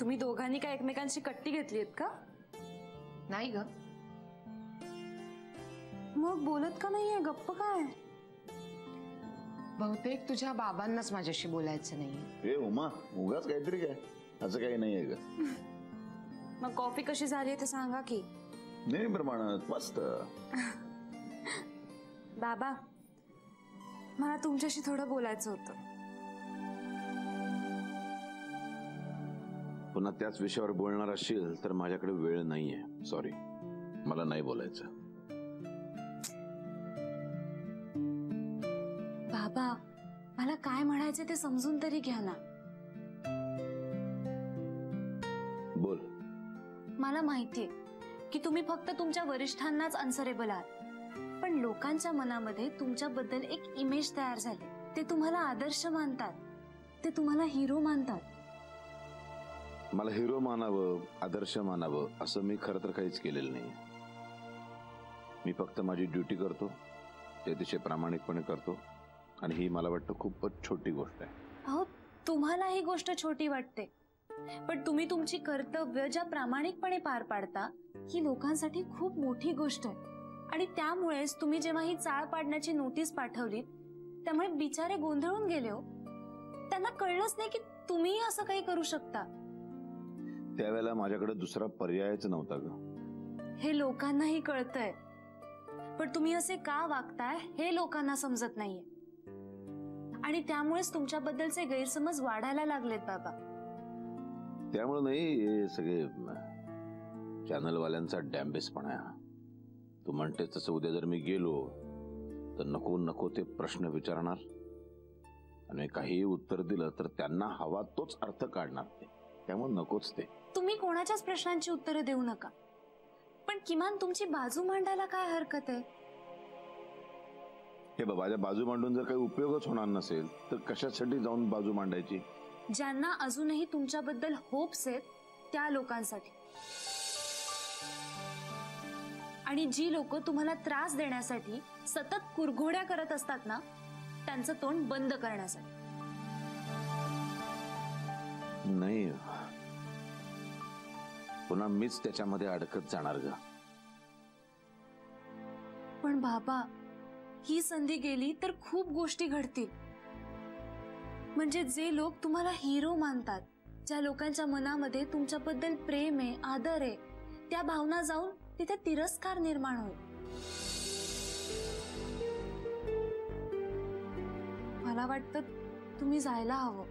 तुम्ही दोघांनी काय एकमेकांची कट्टी घेतलीत का? नाही ग. मग बोलत का नाहीये? गप्प काय? बहुतेक तुझ्या बाबांनाच माझ्याशी बोलायचं नाहीये. ए उमा, उगाच काहीतरी काय, असं काही नाहीये ग. मग कॉफी कशी झाली ते सांगा की. नेहमीप्रमाणे मस्त. बाबा, मला तुमच्याशी थोडं बोलायचं होतं. पुन्हा त्याच विषयावर बोलणार असशील तर माझ्याकडे वेळ नाहीये. सॉरी, मला नाही बोलायचं. बाबा, मला काय म्हणायचं ते समजून तरी घ्या ना. बोल. मला माहितीये की तुम्ही फक्त तुमच्या वरिष्ठांनाच अन्सरेबल आहात, पण लोकांच्या मनामध्ये तुमच्याबद्दल एक इमेज तयार झाली. ते तुम्हाला आदर्श मानतात, ते तुम्हाला हिरो मानतात. मला हिरो मानावं, आदर्श मानावं असं मी खरं तर काहीच केलेलं नाही. मी फक्त माझी ड्युटी करतो, ते अतिशय प्रामाणिकपणे करतो, आणि ही मला वाटतं खूपच छोटी गोष्ट आहे. अहो, तुम्हाला ही गोष्ट छोटी वाटते, पण तुम्ही तुमची कर्तव्य ज्या प्रामाणिकपणे पार पाडता ही लोकांसाठी खूप मोठी गोष्ट आहे. आणि त्यामुळेच तुम्ही जेव्हा ही चाळ पाडण्याची नोटीस पाठवली त्यामुळे बिचारे गोंधळून गेले हो. त्यांना कळलंच नाही की तुम्ही असं काही करू शकता. त्यावेळेला माझ्याकडे दुसरा पर्यायच नव्हता ग. हे लोकांनाही कळतंय, पण तुम्ही असे का वागताय हे लोकांना समजत नाहीये, आणि त्यामुळेच तुमच्याबद्दलचे गैरसमज वाढायला लागलेत बाबा. त्यामुळे नाही, हे सगळे चॅनलवाल्यांचा डॅम्बेसपणा आहे. तू म्हणतेस तसं उद्या जर मी गेलो तर नको नको ते प्रश्न विचारणार, आणि काही उत्तर दिलं तर त्यांना हवा तोच अर्थ काढणार ते. त्यामुळे नकोच ते. तुम्ही कोणाच्याच प्रश्नांची उत्तरं देऊ नका, पण किमान तुमची बाजू मांडायला काय हरकत आहे? हे बाबा, माझ्या बाजू मांडून जर काही उपयोगच होणार नसेल तर कशासाठी जाऊन बाजू मांडायची? ज्यांना अजूनही तुमच्याबद्दल होप्स आहेत त्या लोकांसाठी, आणि जी लोक तुम्हाला त्रास देण्यासाठी सतत कुरघोड्या करत असतात ना, त्यांचं तोंड बंद करण्यासाठी. नाही, पुन्हा मीच त्याच्यामध्ये अडकत जाणार ग. पण बाबा, ही संधी गेली तर खूप गोष्टी घडतील. म्हणजे जे लोक तुम्हाला हिरो मानतात, ज्या लोकांच्या मनामध्ये तुमच्याबद्दल प्रेम आहे, आदर आहे, त्या भावना जाऊन तिथे तिरस्कार निर्माण होईल. मला वाटतं तुम्ही जायला हवं.